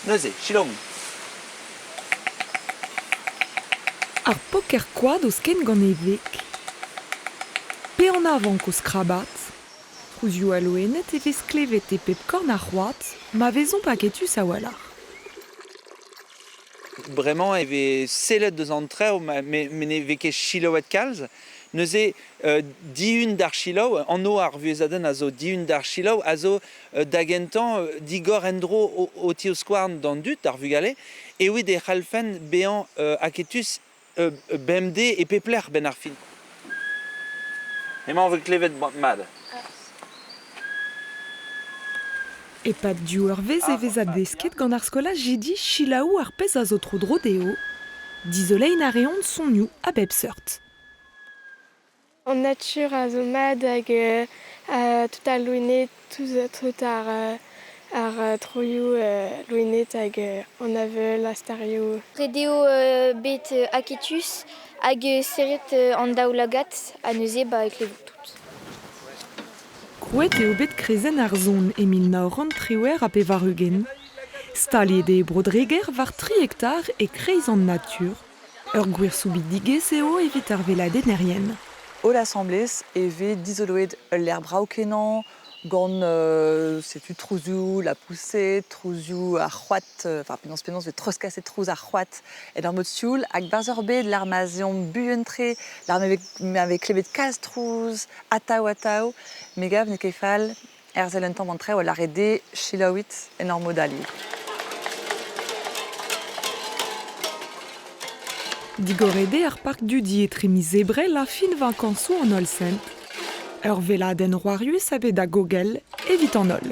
Neuze, chilom. Ar poker quad o sken gant evek. Pe an avant koz krabat, trouzioù aloenet e vez klevet e pepkorn ar c'hoat, ma vezon paketus a walar. Bremañ eve sellet deus an treo, men ne veke chiloet kalz. Neuze dihun d'ar chilo, anno ar vuezadenn a zo dihun d'ar chilo, a zo dagentan digor endro o tio skouarn d'an dut ar vugale, e oud e c'halfen bean aketus BMD e pepler ben ar fin. Emañ vek klevet mad. E pat diou ur vez e vez a desket gant ar skola jedi chilaou ar pez a zo tro drodeo, dizolein a reont sonioù a bep seurt. En nature a zo mad hag tout ar loenet, tout ar troioù loenet hag an avel, astarioù. Redeo bet aketus hag seret an daoulagat a neuze ba eklevout tout. Krouet eo bet krezen ar zon emil naoran trewer a pevarugen. Staliet e brodreger var 3 hektar e kreiz an natur. Ur gwersoubi digez eo evit ar veladenn erien. O l'Assemblée eve dizoloet l'herbe braukenan, gant setu trouzioù la pousset, trouzioù ar c'hoat, penons vet troskaset trouz ar c'hoat et ar mod sioul, hag barzh bet l'armazion buentre, l'ar m'ave klevet kalz trouz, atao, megav ne kefal, erzel un tamm antre o l'arrede chilaouit en ar modali. Digorede ar park dudi e tremiz ebre la fin vankansou an olsent. Ur veladenn roarius a bet da gogel evit an ol.